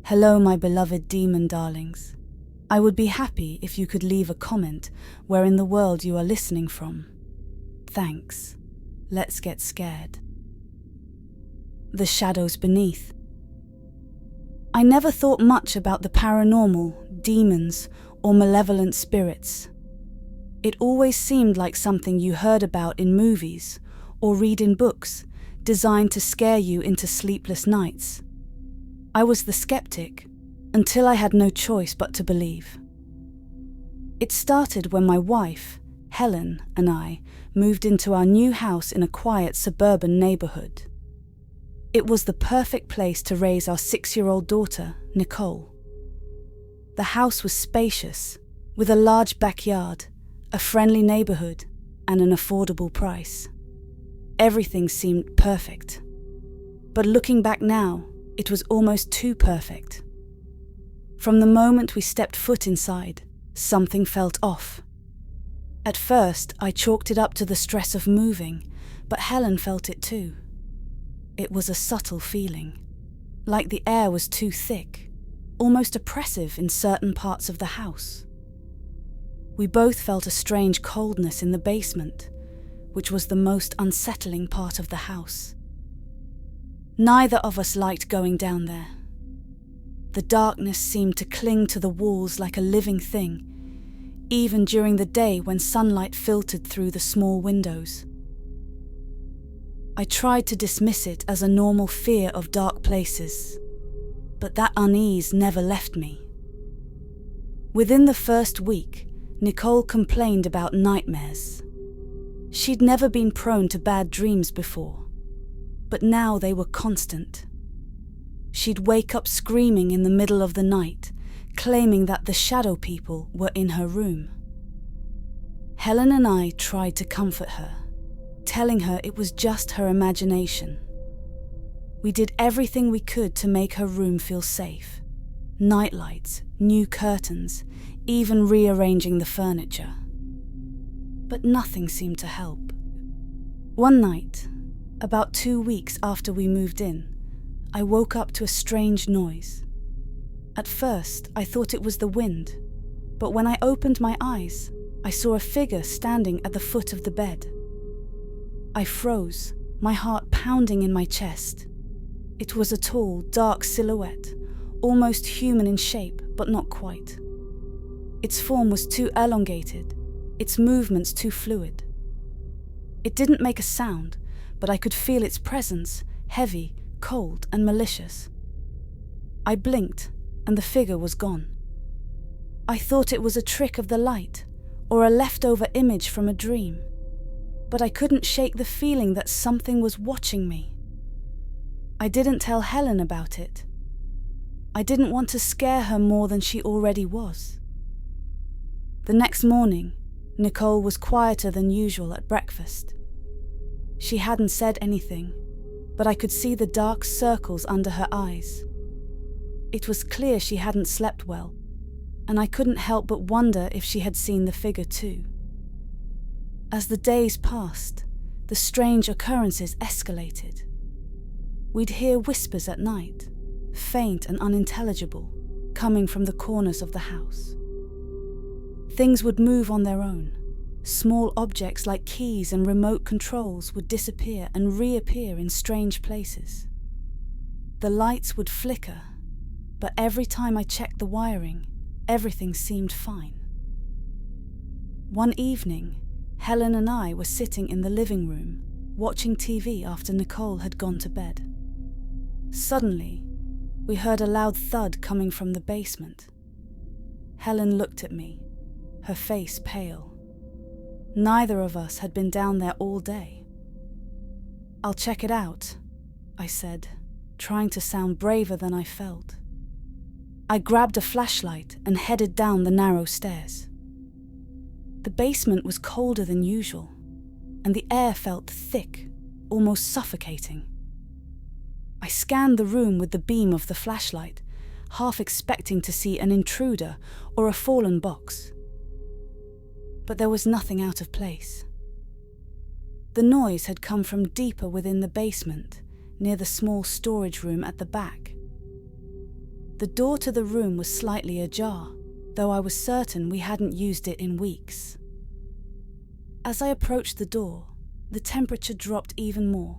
Hello, my beloved demon darlings. I would be happy if you could leave a comment where in the world you are listening from. Thanks. Let's get scared. The shadows beneath. I never thought much about the paranormal, demons, or malevolent spirits. It always seemed like something you heard about in movies or read in books designed to scare you into sleepless nights. I was the skeptic until I had no choice but to believe. It started when my wife, Helen, and I moved into our new house in a quiet suburban neighborhood. It was the perfect place to raise our 6-year-old daughter, Nicole. The house was spacious, with a large backyard, a friendly neighborhood, and an affordable price. Everything seemed perfect. But looking back now, it was almost too perfect. From the moment we stepped foot inside, something felt off. At first, I chalked it up to the stress of moving, but Helen felt it too. It was a subtle feeling, like the air was too thick, almost oppressive in certain parts of the house. We both felt a strange coldness in the basement, which was the most unsettling part of the house. Neither of us liked going down there. The darkness seemed to cling to the walls like a living thing, even during the day when sunlight filtered through the small windows. I tried to dismiss it as a normal fear of dark places, but that unease never left me. Within the first week, Nicole complained about nightmares. She'd never been prone to bad dreams before, but now they were constant. She'd wake up screaming in the middle of the night, claiming that the shadow people were in her room. Helen and I tried to comfort her, telling her it was just her imagination. We did everything we could to make her room feel safe. Nightlights, new curtains, even rearranging the furniture. But nothing seemed to help. One night, about 2 weeks after we moved in, I woke up to a strange noise. At first, I thought it was the wind, but when I opened my eyes, I saw a figure standing at the foot of the bed. I froze, my heart pounding in my chest. It was a tall, dark silhouette, almost human in shape, but not quite. Its form was too elongated, its movements too fluid. It didn't make a sound, but I could feel its presence, heavy, cold, and malicious. I blinked, and the figure was gone. I thought it was a trick of the light, or a leftover image from a dream. But I couldn't shake the feeling that something was watching me. I didn't tell Helen about it. I didn't want to scare her more than she already was. The next morning, Nicole was quieter than usual at breakfast. She hadn't said anything, but I could see the dark circles under her eyes. It was clear she hadn't slept well, and I couldn't help but wonder if she had seen the figure too. As the days passed, the strange occurrences escalated. We'd hear whispers at night, faint and unintelligible, coming from the corners of the house. Things would move on their own. Small objects like keys and remote controls would disappear and reappear in strange places. The lights would flicker, but every time I checked the wiring, everything seemed fine. One evening, Helen and I were sitting in the living room, watching TV after Nicole had gone to bed. Suddenly, we heard a loud thud coming from the basement. Helen looked at me, her face pale. Neither of us had been down there all day. "I'll check it out," I said, trying to sound braver than I felt. I grabbed a flashlight and headed down the narrow stairs. The basement was colder than usual, and the air felt thick, almost suffocating. I scanned the room with the beam of the flashlight, half expecting to see an intruder or a fallen box. But there was nothing out of place. The noise had come from deeper within the basement, near the small storage room at the back. The door to the room was slightly ajar, though I was certain we hadn't used it in weeks. As I approached the door, the temperature dropped even more,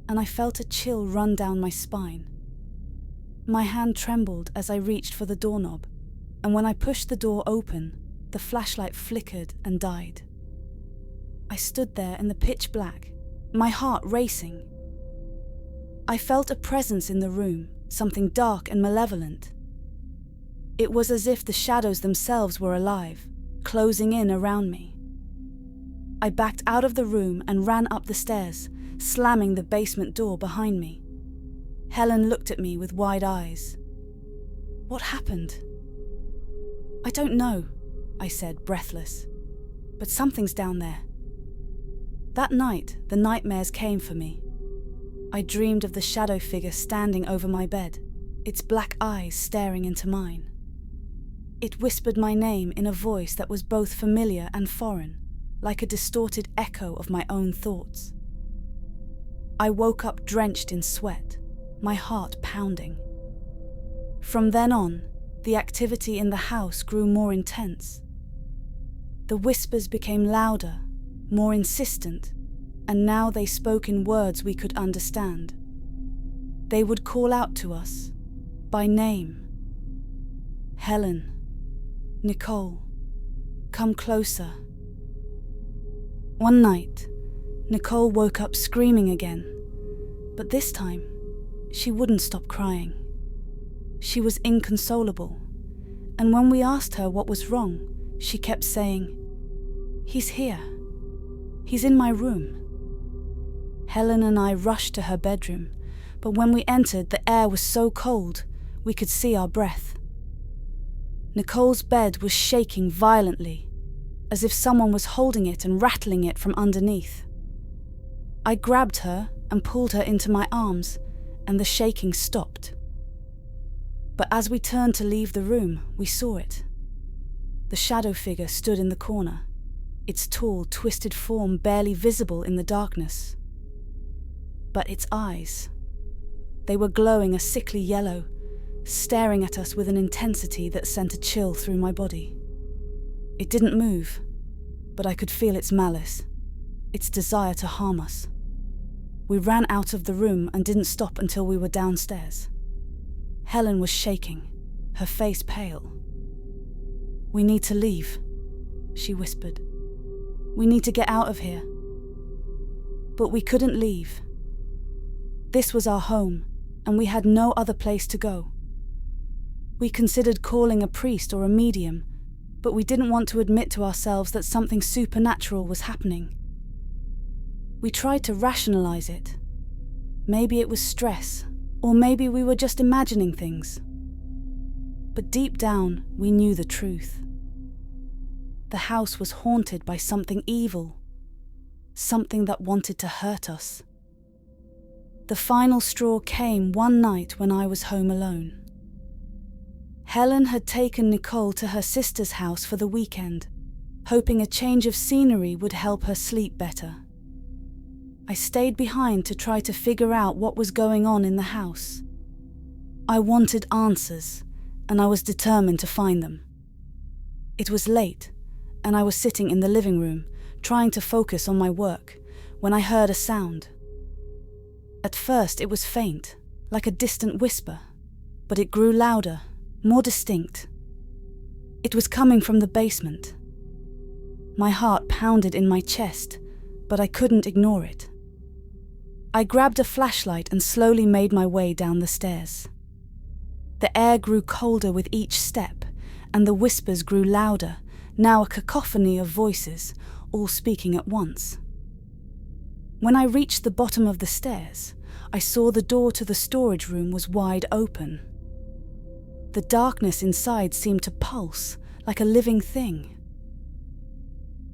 and I felt a chill run down my spine. My hand trembled as I reached for the doorknob, and when I pushed the door open, the flashlight flickered and died. I stood there in the pitch black, my heart racing. I felt a presence in the room, something dark and malevolent. It was as if the shadows themselves were alive, closing in around me. I backed out of the room and ran up the stairs, slamming the basement door behind me. Helen looked at me with wide eyes. "What happened?" "I don't know," I said, breathless, "but something's down there." That night, the nightmares came for me. I dreamed of the shadow figure standing over my bed, its black eyes staring into mine. It whispered my name in a voice that was both familiar and foreign, like a distorted echo of my own thoughts. I woke up drenched in sweat, my heart pounding. From then on, the activity in the house grew more intense. The whispers became louder, more insistent, and now they spoke in words we could understand. They would call out to us, by name. "Helen, Nicole, come closer." One night, Nicole woke up screaming again, but this time, she wouldn't stop crying. She was inconsolable, and when we asked her what was wrong, she kept saying, "He's here. He's in my room." Helen and I rushed to her bedroom, but when we entered, the air was so cold, we could see our breath. Nicole's bed was shaking violently, as if someone was holding it and rattling it from underneath. I grabbed her and pulled her into my arms, and the shaking stopped. But as we turned to leave the room, we saw it. The shadow figure stood in the corner, its tall, twisted form barely visible in the darkness. But its eyes, they were glowing a sickly yellow, staring at us with an intensity that sent a chill through my body. It didn't move, but I could feel its malice, its desire to harm us. We ran out of the room and didn't stop until we were downstairs. Helen was shaking, her face pale. "We need to leave," she whispered. "We need to get out of here." But we couldn't leave. This was our home, and we had no other place to go. We considered calling a priest or a medium, but we didn't want to admit to ourselves that something supernatural was happening. We tried to rationalize it. Maybe it was stress, or maybe we were just imagining things. But deep down, we knew the truth. The house was haunted by something evil, something that wanted to hurt us. The final straw came one night when I was home alone. Helen had taken Nicole to her sister's house for the weekend, hoping a change of scenery would help her sleep better. I stayed behind to try to figure out what was going on in the house. I wanted answers, and I was determined to find them. It was late, and I was sitting in the living room, trying to focus on my work, when I heard a sound. At first it was faint, like a distant whisper, but it grew louder, more distinct. It was coming from the basement. My heart pounded in my chest, but I couldn't ignore it. I grabbed a flashlight and slowly made my way down the stairs. The air grew colder with each step, and the whispers grew louder, now a cacophony of voices, all speaking at once. When I reached the bottom of the stairs, I saw the door to the storage room was wide open. The darkness inside seemed to pulse, like a living thing.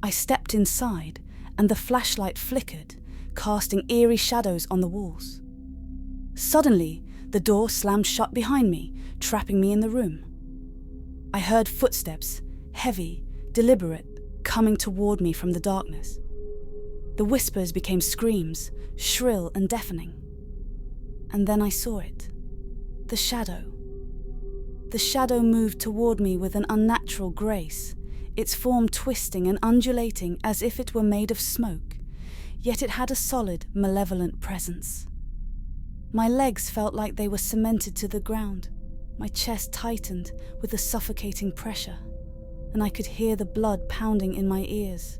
I stepped inside, and the flashlight flickered, casting eerie shadows on the walls. Suddenly, the door slammed shut behind me, trapping me in the room. I heard footsteps, heavy, deliberate, coming toward me from the darkness. The whispers became screams, shrill and deafening. And then I saw it. The shadow. The shadow moved toward me with an unnatural grace, its form twisting and undulating as if it were made of smoke, yet it had a solid, malevolent presence. My legs felt like they were cemented to the ground, my chest tightened with a suffocating pressure, and I could hear the blood pounding in my ears.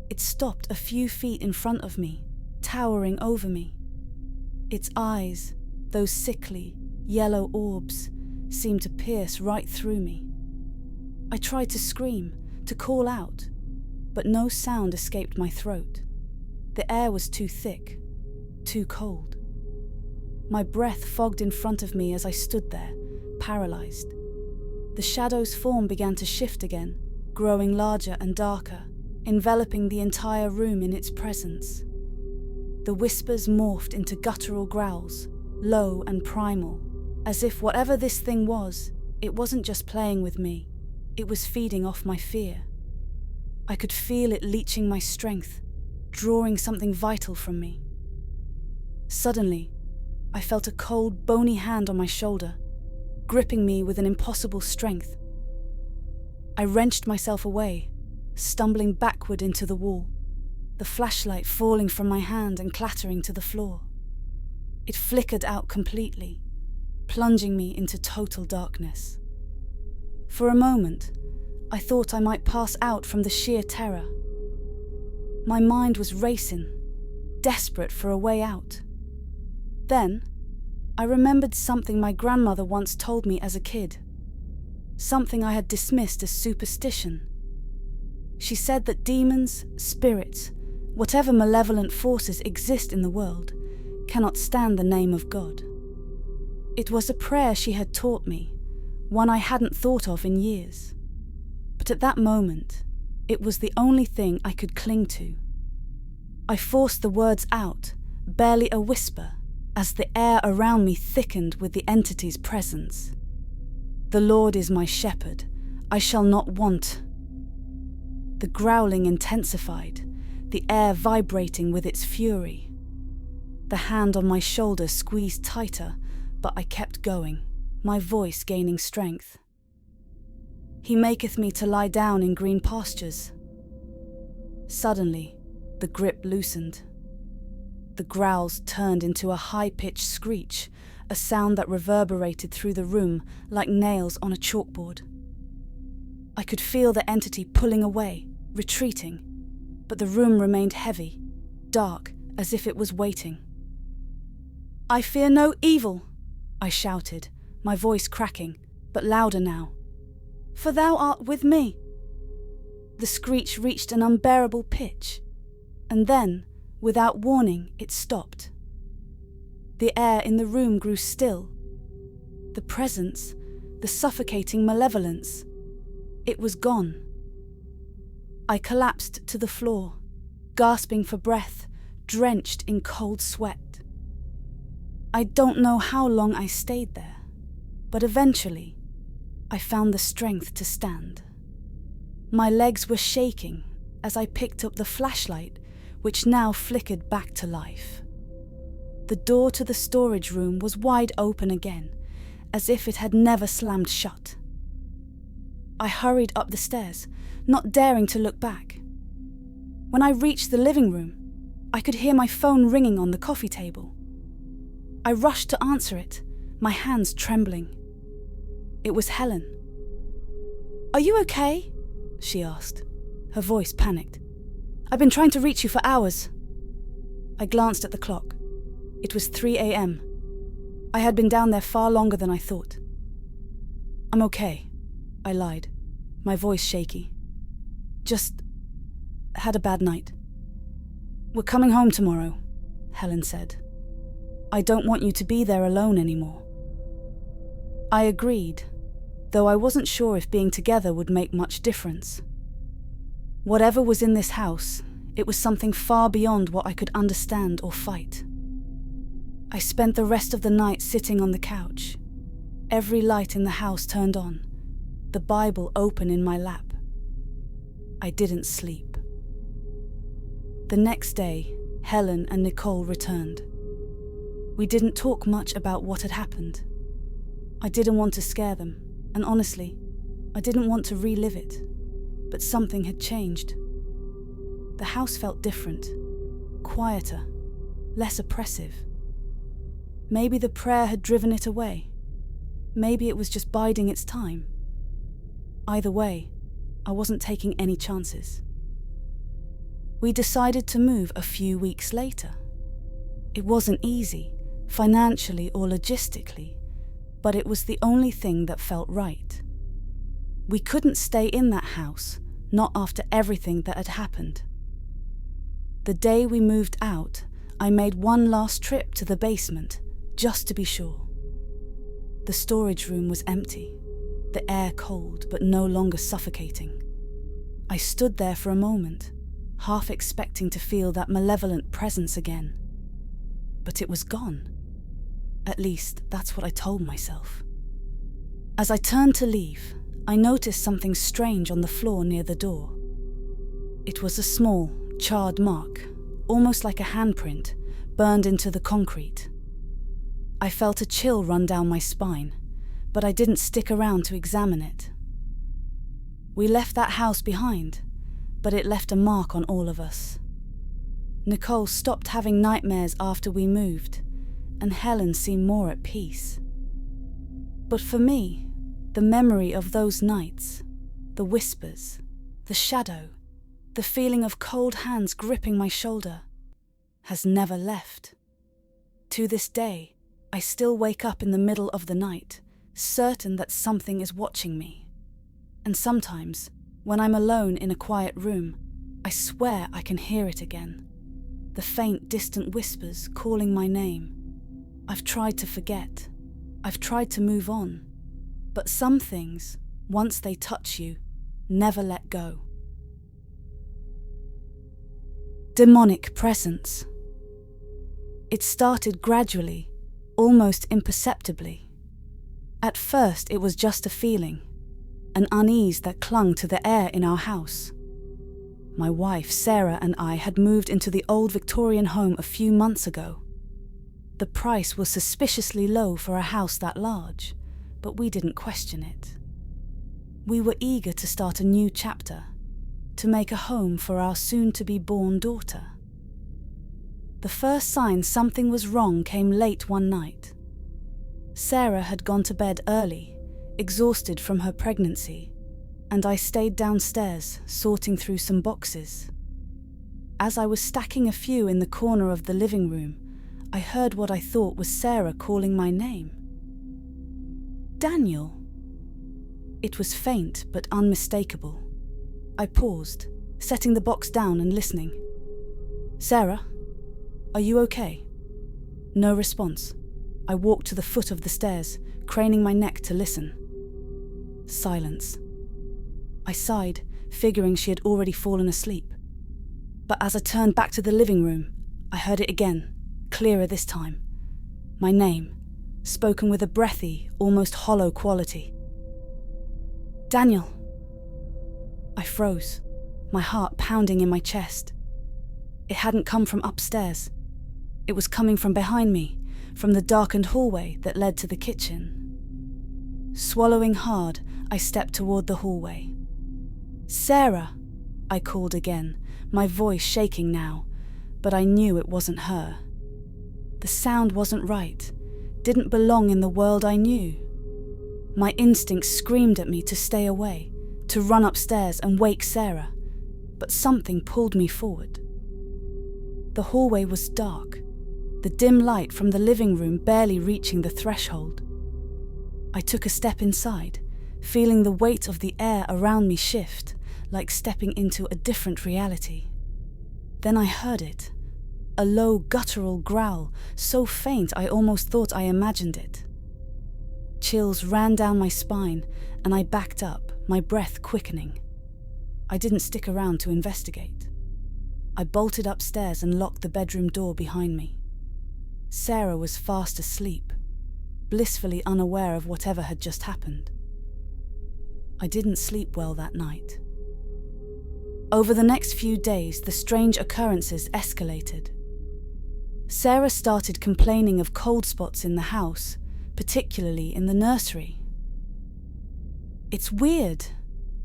It stopped a few feet in front of me, towering over me. Its eyes, those sickly, yellow orbs, seemed to pierce right through me. I tried to scream, to call out, but no sound escaped my throat. The air was too thick, too cold. My breath fogged in front of me as I stood there, paralyzed. The shadow's form began to shift again, growing larger and darker, enveloping the entire room in its presence. The whispers morphed into guttural growls, low and primal, as if whatever this thing was, it wasn't just playing with me, it was feeding off my fear. I could feel it leeching my strength, drawing something vital from me. Suddenly, I felt a cold, bony hand on my shoulder, gripping me with an impossible strength. I wrenched myself away, stumbling backward into the wall, the flashlight falling from my hand and clattering to the floor. It flickered out completely, plunging me into total darkness. For a moment, I thought I might pass out from the sheer terror. My mind was racing, desperate for a way out. Then, I remembered something my grandmother once told me as a kid, something I had dismissed as superstition. She said that demons, spirits, whatever malevolent forces exist in the world, cannot stand the name of God. It was a prayer she had taught me, one I hadn't thought of in years. But at that moment, it was the only thing I could cling to. I forced the words out, barely a whisper, as the air around me thickened with the entity's presence. "The Lord is my shepherd, I shall not want." The growling intensified, the air vibrating with its fury. The hand on my shoulder squeezed tighter, but I kept going, my voice gaining strength. "He maketh me to lie down in green pastures." Suddenly, the grip loosened. The growls turned into a high-pitched screech, a sound that reverberated through the room like nails on a chalkboard. I could feel the entity pulling away, retreating, but the room remained heavy, dark, as if it was waiting. "I fear no evil," I shouted, my voice cracking, but louder now. "For thou art with me." The screech reached an unbearable pitch, and then, without warning, it stopped. The air in the room grew still. The presence, the suffocating malevolence, it was gone. I collapsed to the floor, gasping for breath, drenched in cold sweat. I don't know how long I stayed there, but eventually, I found the strength to stand. My legs were shaking as I picked up the flashlight, which now flickered back to life. The door to the storage room was wide open again, as if it had never slammed shut. I hurried up the stairs, not daring to look back. When I reached the living room, I could hear my phone ringing on the coffee table. I rushed to answer it, my hands trembling. It was Helen. "Are you okay?" she asked, her voice panicked. "I've been trying to reach you for hours." I glanced at the clock. It was 3 a.m. I had been down there far longer than I thought. "I'm okay," I lied, my voice shaky. "Just had a bad night." "We're coming home tomorrow," Helen said. "I don't want you to be there alone anymore." I agreed, though I wasn't sure if being together would make much difference. Whatever was in this house, it was something far beyond what I could understand or fight. I spent the rest of the night sitting on the couch, every light in the house turned on, the Bible open in my lap. I didn't sleep. The next day, Helen and Nicole returned. We didn't talk much about what had happened. I didn't want to scare them, and honestly, I didn't want to relive it. But something had changed. The house felt different, quieter, less oppressive. Maybe the prayer had driven it away. Maybe it was just biding its time. Either way, I wasn't taking any chances. We decided to move a few weeks later. It wasn't easy, financially or logistically, but it was the only thing that felt right. We couldn't stay in that house, not after everything that had happened. The day we moved out, I made one last trip to the basement, just to be sure. The storage room was empty, the air cold but no longer suffocating. I stood there for a moment, half expecting to feel that malevolent presence again. But it was gone. At least, that's what I told myself. As I turned to leave, I noticed something strange on the floor near the door. It was a small, charred mark, almost like a handprint, burned into the concrete. I felt a chill run down my spine, but I didn't stick around to examine it. We left that house behind, but it left a mark on all of us. Nicole stopped having nightmares after we moved, and Helen seemed more at peace. But for me, the memory of those nights, the whispers, the shadow, the feeling of cold hands gripping my shoulder, has never left. To this day, I still wake up in the middle of the night, certain that something is watching me. And sometimes, when I'm alone in a quiet room, I swear I can hear it again. The faint, distant whispers calling my name. I've tried to forget. I've tried to move on. But some things, once they touch you, never let go. Demonic presence. It started gradually, almost imperceptibly. At first, it was just a feeling, an unease that clung to the air in our house. My wife, Sarah, and I had moved into the old Victorian home a few months ago. The price was suspiciously low for a house that large, but we didn't question it. We were eager to start a new chapter, to make a home for our soon-to-be-born daughter. The first sign something was wrong came late one night. Sarah had gone to bed early, exhausted from her pregnancy, and I stayed downstairs, sorting through some boxes. As I was stacking a few in the corner of the living room, I heard what I thought was Sarah calling my name. Daniel. It was faint but unmistakable. I paused, setting the box down and listening. Sarah, are you okay? No response. I walked to the foot of the stairs, craning my neck to listen. Silence. I sighed, figuring she had already fallen asleep. But as I turned back to the living room, I heard it again, clearer this time. My name, spoken with a breathy, almost hollow quality. Daniel. I froze, my heart pounding in my chest. It hadn't come from upstairs. It was coming from behind me, from the darkened hallway that led to the kitchen. Swallowing hard, I stepped toward the hallway. Sarah, I called again, my voice shaking now, but I knew it wasn't her. The sound wasn't right, didn't belong in the world I knew. My instincts screamed at me to stay away, to run upstairs and wake Sarah, but something pulled me forward. The hallway was dark, the dim light from the living room barely reaching the threshold. I took a step inside, feeling the weight of the air around me shift, like stepping into a different reality. Then I heard it, a low guttural growl, so faint I almost thought I imagined it. Chills ran down my spine, and I backed up, my breath quickening. I didn't stick around to investigate. I bolted upstairs and locked the bedroom door behind me. Sarah was fast asleep, blissfully unaware of whatever had just happened. I didn't sleep well that night. Over the next few days, the strange occurrences escalated. Sarah started complaining of cold spots in the house, particularly in the nursery. "It's weird,"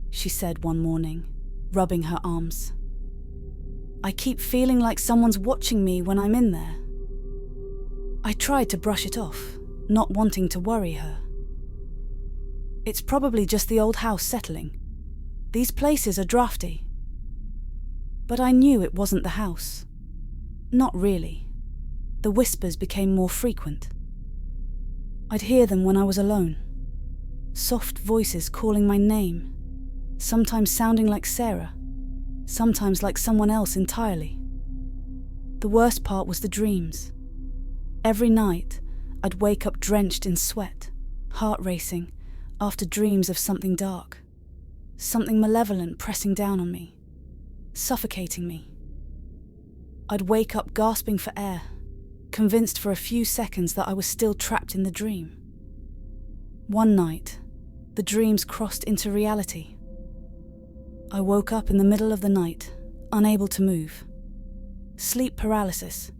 she said one morning, rubbing her arms. "I keep feeling like someone's watching me when I'm in there." I tried to brush it off, not wanting to worry her. "It's probably just the old house settling. These places are drafty." But I knew it wasn't the house. Not really. The whispers became more frequent. I'd hear them when I was alone. Soft voices calling my name, sometimes sounding like Sarah, sometimes like someone else entirely. The worst part was the dreams. Every night, I'd wake up drenched in sweat, heart racing, after dreams of something dark, something malevolent pressing down on me, suffocating me. I'd wake up gasping for air, convinced for a few seconds that I was still trapped in the dream. One night, the dreams crossed into reality. I woke up in the middle of the night, unable to move. Sleep paralysis.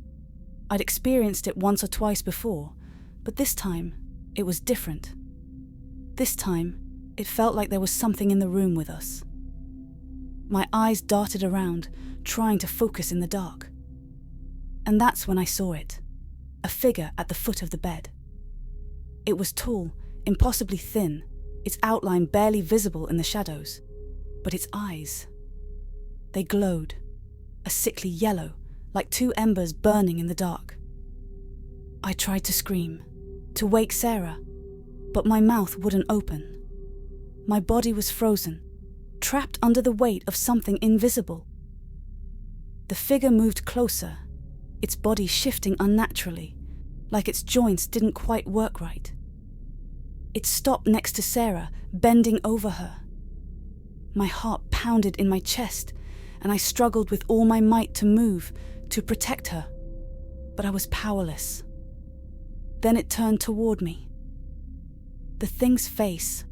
I'd experienced it once or twice before, but this time, it was different. This time, it felt like there was something in the room with us. My eyes darted around, trying to focus in the dark. And that's when I saw it, a figure at the foot of the bed. It was tall, impossibly thin, its outline barely visible in the shadows. But its eyes, they glowed, a sickly yellow, like two embers burning in the dark. I tried to scream, to wake Sarah, but my mouth wouldn't open. My body was frozen, trapped under the weight of something invisible. The figure moved closer, its body shifting unnaturally, like its joints didn't quite work right. It stopped next to Sarah, bending over her. My heart pounded in my chest, and I struggled with all my might to move, to protect her. But I was powerless. Then it turned toward me. The thing's face,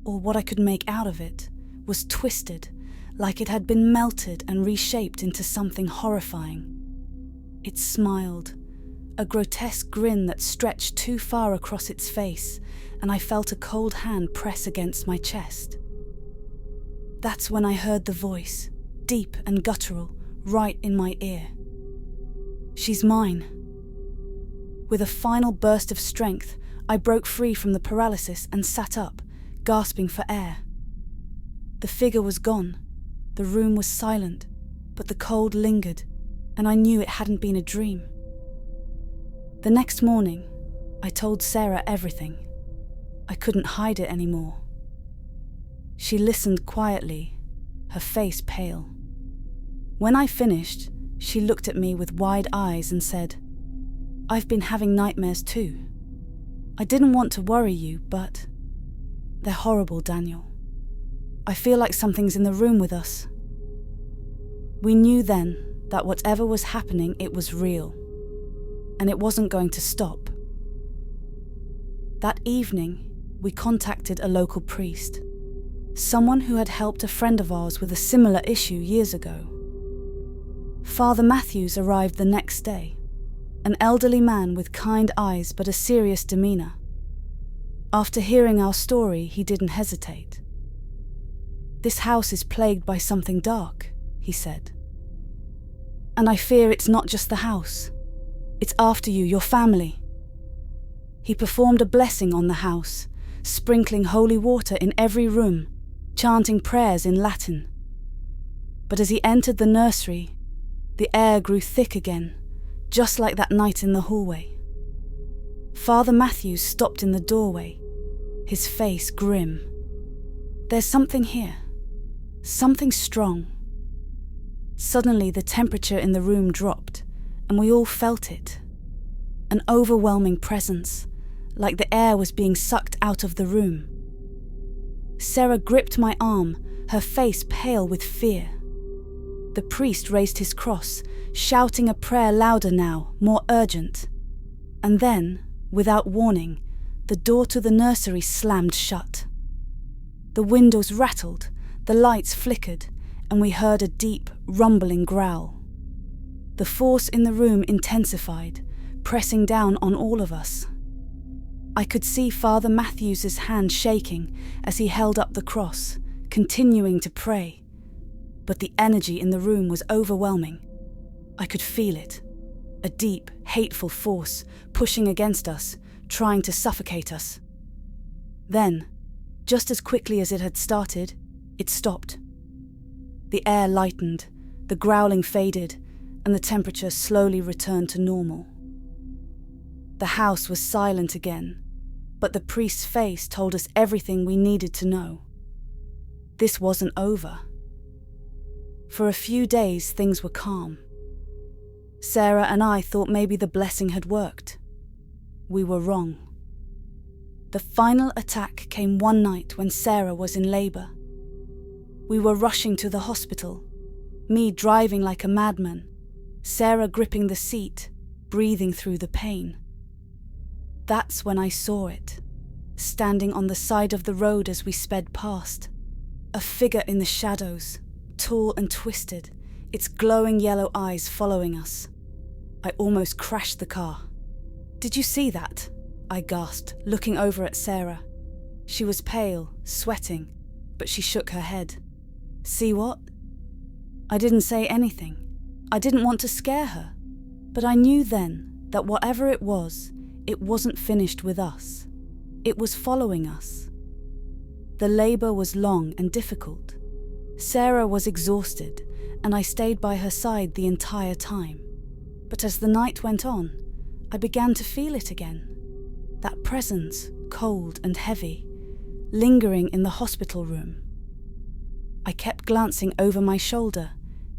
or what I could make out of it, was twisted, like it had been melted and reshaped into something horrifying. It smiled, a grotesque grin that stretched too far across its face, and I felt a cold hand press against my chest. That's when I heard the voice, deep and guttural, right in my ear. "She's mine." With a final burst of strength, I broke free from the paralysis and sat up, gasping for air. The figure was gone, the room was silent, but the cold lingered, and I knew it hadn't been a dream. The next morning, I told Sarah everything. I couldn't hide it anymore. She listened quietly, her face pale. When I finished, she looked at me with wide eyes and said, "I've been having nightmares too. I didn't want to worry you, but they're horrible, Daniel. I feel like something's in the room with us." We knew then that whatever was happening, it was real, and it wasn't going to stop. That evening, we contacted a local priest, someone who had helped a friend of ours with a similar issue years ago. Father Matthews arrived the next day, an elderly man with kind eyes but a serious demeanor. After hearing our story, he didn't hesitate. "This house is plagued by something dark," he said. "And I fear it's not just the house. It's after you, your family." He performed a blessing on the house, sprinkling holy water in every room, chanting prayers in Latin. But as he entered the nursery, the air grew thick again, just like that night in the hallway. Father Matthews stopped in the doorway, his face grim. "There's something here, something strong." Suddenly the temperature in the room dropped, and we all felt it. An overwhelming presence, like the air was being sucked out of the room. Sarah gripped my arm, her face pale with fear. The priest raised his cross, shouting a prayer louder now, more urgent. And then, without warning, the door to the nursery slammed shut. The windows rattled, the lights flickered, and we heard a deep, rumbling growl. The force in the room intensified, pressing down on all of us. I could see Father Matthews's hand shaking as he held up the cross, continuing to pray. But the energy in the room was overwhelming. I could feel it. A deep, hateful force pushing against us, trying to suffocate us. Then, just as quickly as it had started, it stopped. The air lightened, the growling faded, and the temperature slowly returned to normal. The house was silent again, but the priest's face told us everything we needed to know. This wasn't over. For a few days, things were calm. Sarah and I thought maybe the blessing had worked. We were wrong. The final attack came one night when Sarah was in labor. We were rushing to the hospital, me driving like a madman, Sarah gripping the seat, breathing through the pain. That's when I saw it, standing on the side of the road as we sped past. A figure in the shadows, tall and twisted, its glowing yellow eyes following us. I almost crashed the car. "Did you see that?" I gasped, looking over at Sarah. She was pale, sweating, but she shook her head. "See what?" I didn't say anything. I didn't want to scare her, but I knew then that whatever it wasn't finished with us. It was following us. The labor was long and difficult. Sarah was exhausted, and I stayed by her side the entire time. But as the night went on, I began to feel it again. That presence, cold and heavy, lingering in the hospital room. I kept glancing over my shoulder,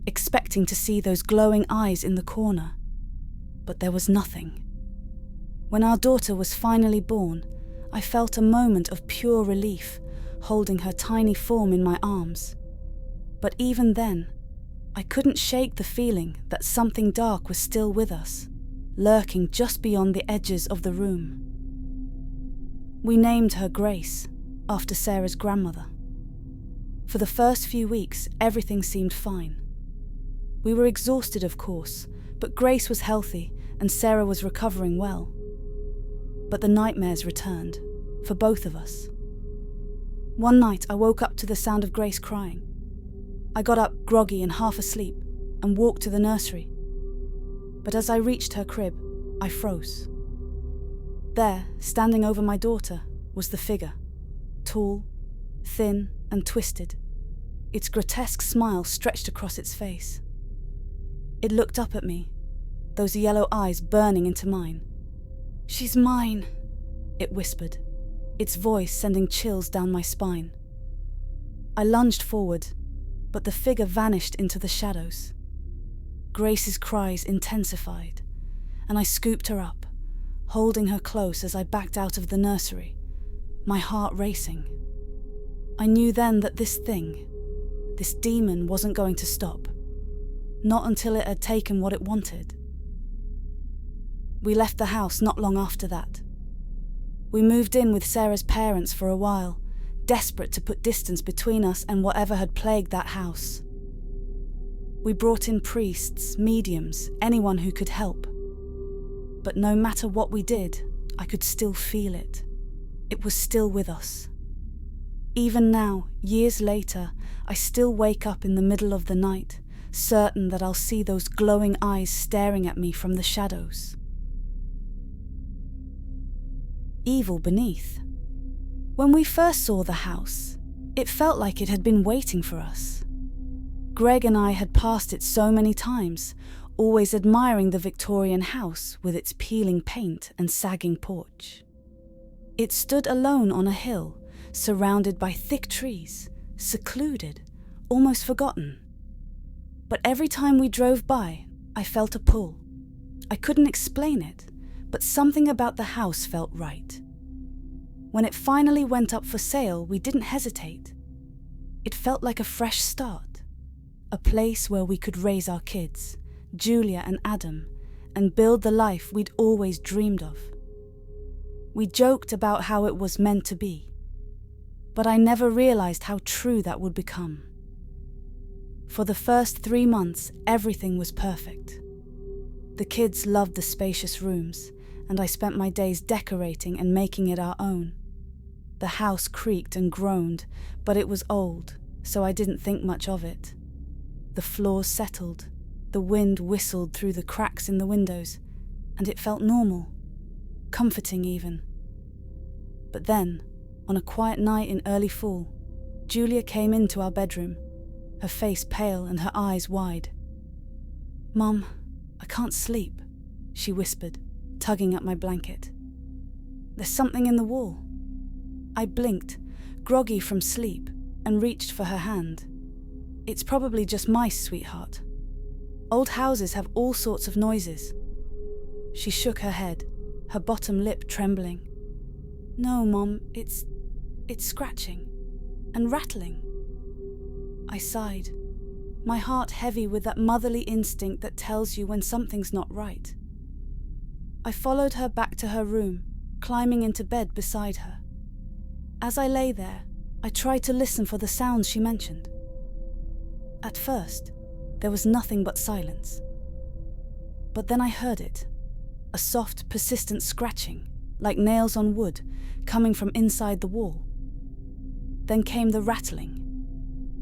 expecting to see those glowing eyes in the corner. But there was nothing. When our daughter was finally born, I felt a moment of pure relief, holding her tiny form in my arms. But even then, I couldn't shake the feeling that something dark was still with us, lurking just beyond the edges of the room. We named her Grace, after Sarah's grandmother. For the first few weeks, everything seemed fine. We were exhausted, of course, but Grace was healthy and Sarah was recovering well. But the nightmares returned, for both of us. One night I woke up to the sound of Grace crying. I got up groggy and half asleep and walked to the nursery. But as I reached her crib, I froze. There, standing over my daughter, was the figure, tall, thin and twisted, its grotesque smile stretched across its face. It looked up at me, those yellow eyes burning into mine. "She's mine," it whispered, its voice sending chills down my spine. I lunged forward, but the figure vanished into the shadows. Grace's cries intensified, and I scooped her up, holding her close as I backed out of the nursery, my heart racing. I knew then that this demon wasn't going to stop, not until it had taken what it wanted. We left the house not long after that. We moved in with Sarah's parents for a while, desperate to put distance between us and whatever had plagued that house. We brought in priests, mediums, anyone who could help. But no matter what we did, I could still feel it. It was still with us. Even now, years later, I still wake up in the middle of the night, certain that I'll see those glowing eyes staring at me from the shadows. Evil beneath. When we first saw the house, it felt like it had been waiting for us. Greg and I had passed it so many times, always admiring the Victorian house with its peeling paint and sagging porch. It stood alone on a hill, surrounded by thick trees, secluded, almost forgotten. But every time we drove by, I felt a pull. I couldn't explain it, but something about the house felt right. When it finally went up for sale, we didn't hesitate. It felt like a fresh start, a place where we could raise our kids, Julia and Adam, and build the life we'd always dreamed of. We joked about how it was meant to be, but I never realized how true that would become. For the first 3 months, everything was perfect. The kids loved the spacious rooms, and I spent my days decorating and making it our own. The house creaked and groaned, but it was old, so I didn't think much of it. The floors settled, the wind whistled through the cracks in the windows, and it felt normal, comforting even. But then, on a quiet night in early fall, Julia came into our bedroom, her face pale and her eyes wide. "Mum, I can't sleep," she whispered, tugging at my blanket. "There's something in the wall." I blinked, groggy from sleep, and reached for her hand. "It's probably just mice, sweetheart. Old houses have all sorts of noises." She shook her head, her bottom lip trembling. "No, Mom, it's scratching and rattling." I sighed, my heart heavy with that motherly instinct that tells you when something's not right. I followed her back to her room, climbing into bed beside her. As I lay there, I tried to listen for the sounds she mentioned. At first, there was nothing but silence. But then I heard it, a soft, persistent scratching, like nails on wood, coming from inside the wall. Then came the rattling,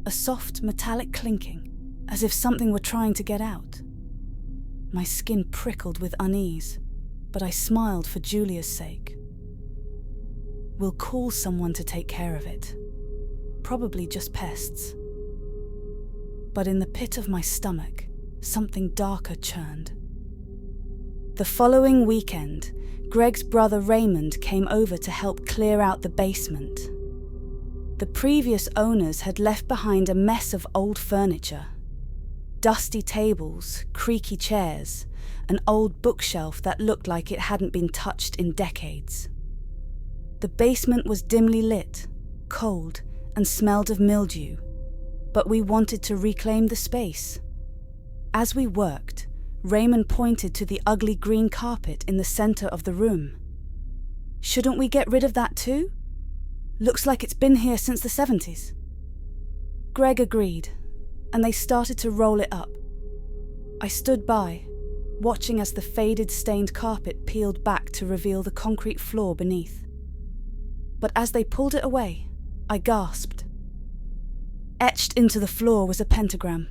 a soft, metallic clinking, as if something were trying to get out. My skin prickled with unease, but I smiled for Julia's sake. "We'll call someone to take care of it. Probably just pests." But in the pit of my stomach, something darker churned. The following weekend, Greg's brother Raymond came over to help clear out the basement. The previous owners had left behind a mess of old furniture. Dusty tables, creaky chairs, an old bookshelf that looked like it hadn't been touched in decades. The basement was dimly lit, cold, and smelled of mildew, but we wanted to reclaim the space. As we worked, Raymond pointed to the ugly green carpet in the center of the room. "Shouldn't we get rid of that too? Looks like it's been here since the 70s. Greg agreed, and they started to roll it up. I stood by, watching as the faded, stained carpet peeled back to reveal the concrete floor beneath. But as they pulled it away, I gasped. Etched into the floor was a pentagram,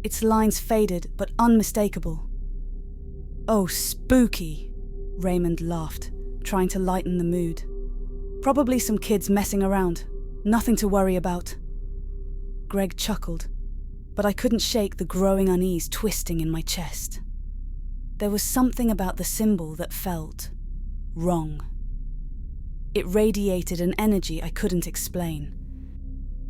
its lines faded but unmistakable. "Oh, spooky," Raymond laughed, trying to lighten the mood. "Probably some kids messing around. Nothing to worry about." Greg chuckled, but I couldn't shake the growing unease twisting in my chest. There was something about the symbol that felt wrong. It radiated an energy I couldn't explain.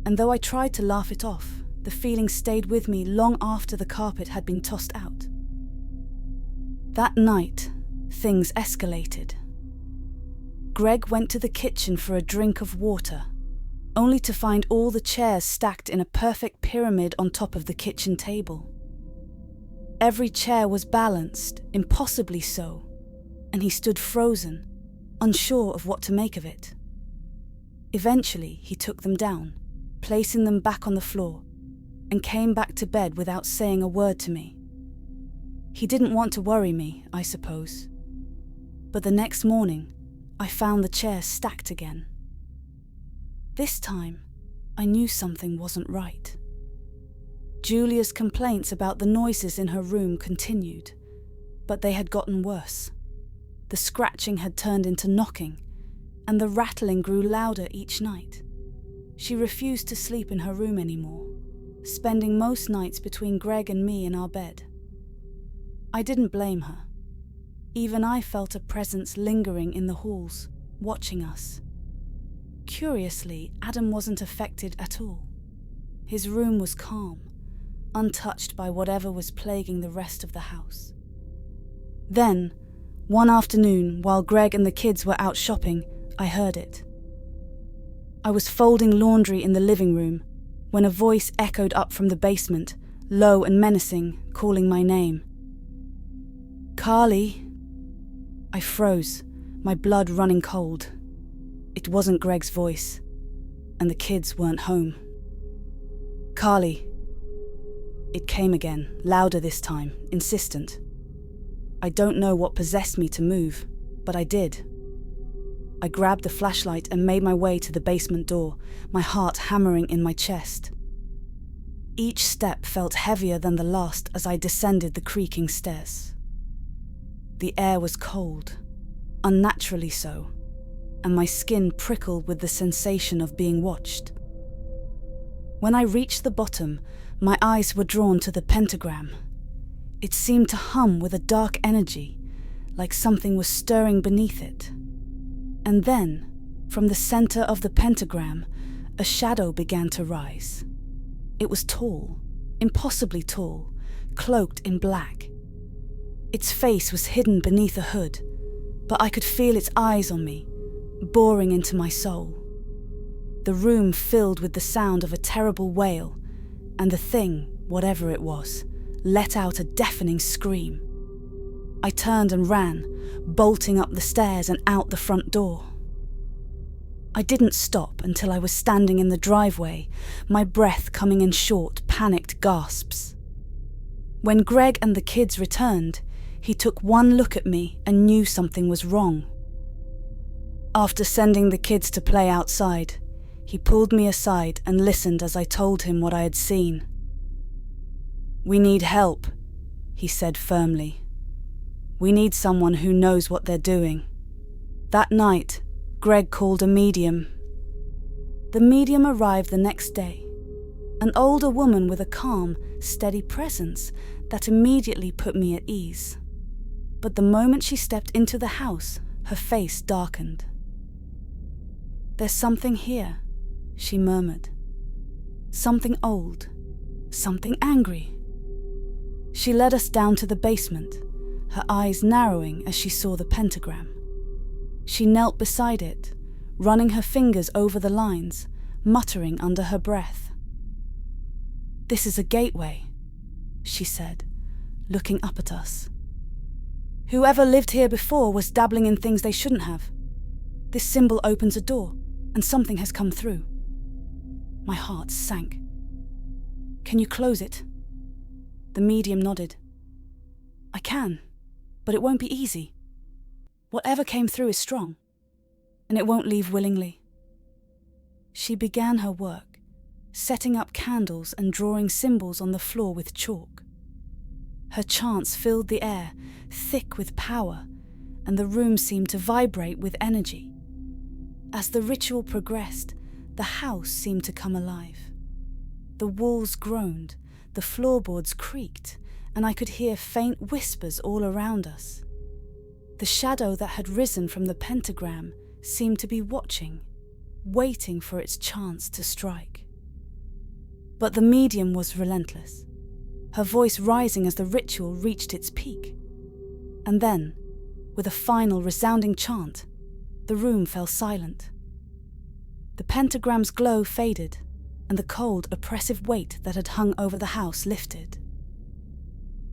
And though I tried to laugh it off, the feeling stayed with me long after the carpet had been tossed out. That night, things escalated. Greg went to the kitchen for a drink of water, only to find all the chairs stacked in a perfect pyramid on top of the kitchen table. Every chair was balanced, impossibly so, and he stood frozen, unsure of what to make of it. Eventually, he took them down, placing them back on the floor, and came back to bed without saying a word to me. He didn't want to worry me, I suppose. But the next morning, I found the chairs stacked again. This time, I knew something wasn't right. Julia's complaints about the noises in her room continued, but they had gotten worse. The scratching had turned into knocking, and the rattling grew louder each night. She refused to sleep in her room anymore, spending most nights between Greg and me in our bed. I didn't blame her. Even I felt a presence lingering in the halls, watching us. Curiously, Adam wasn't affected at all. His room was calm, untouched by whatever was plaguing the rest of the house. Then, one afternoon, while Greg and the kids were out shopping, I heard it. I was folding laundry in the living room when a voice echoed up from the basement, low and menacing, calling my name. "Carly." I froze, my blood running cold. It wasn't Greg's voice, and the kids weren't home. "Carly." It came again, louder this time, insistent. I don't know what possessed me to move. But I did. I grabbed the flashlight and made my way to the basement door, my heart hammering in my chest. Each step felt heavier than the last as I descended the creaking stairs. The air was cold, unnaturally so, and my skin prickled with the sensation of being watched. When I reached the bottom, my eyes were drawn to the pentagram. It seemed to hum with a dark energy, like something was stirring beneath it. And then, from the center of the pentagram, a shadow began to rise. It was tall, impossibly tall, cloaked in black. Its face was hidden beneath a hood, but I could feel its eyes on me, boring into my soul. The room filled with the sound of a terrible wail, and the thing, whatever it was, let out a deafening scream. I turned and ran, bolting up the stairs and out the front door. I didn't stop until I was standing in the driveway, my breath coming in short, panicked gasps. When Greg and the kids returned, he took one look at me and knew something was wrong. After sending the kids to play outside, he pulled me aside and listened as I told him what I had seen. "We need help," he said firmly. "We need someone who knows what they're doing." That night, Greg called a medium. The medium arrived the next day, an older woman with a calm, steady presence that immediately put me at ease. But the moment she stepped into the house, her face darkened. "There's something here," she murmured. "Something old, something angry." She led us down to the basement, her eyes narrowing as she saw the pentagram. She knelt beside it, running her fingers over the lines, muttering under her breath. "This is a gateway," she said, looking up at us. "Whoever lived here before was dabbling in things they shouldn't have. This symbol opens a door, and something has come through." My heart sank. "Can you close it?" The medium nodded. "I can, but it won't be easy. Whatever came through is strong, and it won't leave willingly." She began her work, setting up candles and drawing symbols on the floor with chalk. Her chants filled the air, thick with power, and the room seemed to vibrate with energy. As the ritual progressed, the house seemed to come alive. The walls groaned, the floorboards creaked, and I could hear faint whispers all around us. The shadow that had risen from the pentagram seemed to be watching, waiting for its chance to strike. But the medium was relentless, her voice rising as the ritual reached its peak. And then, with a final resounding chant, the room fell silent. The pentagram's glow faded, and the cold, oppressive weight that had hung over the house lifted.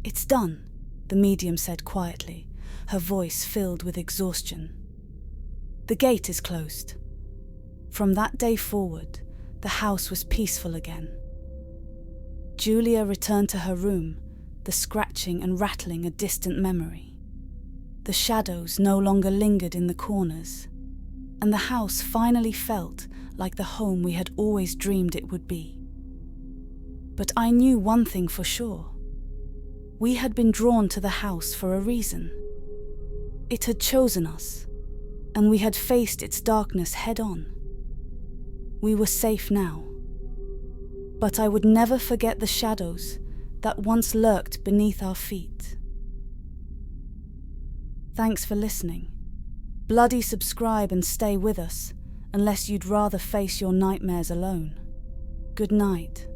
"It's done," the medium said quietly, her voice filled with exhaustion. "The gate is closed." From that day forward, the house was peaceful again. Julia returned to her room, the scratching and rattling a distant memory. The shadows no longer lingered in the corners, and the house finally felt like the home we had always dreamed it would be. But I knew one thing for sure. We had been drawn to the house for a reason. It had chosen us, and we had faced its darkness head-on. We were safe now. But I would never forget the shadows that once lurked beneath our feet. Thanks for listening. Bloody subscribe and stay with us, unless you'd rather face your nightmares alone. Good night.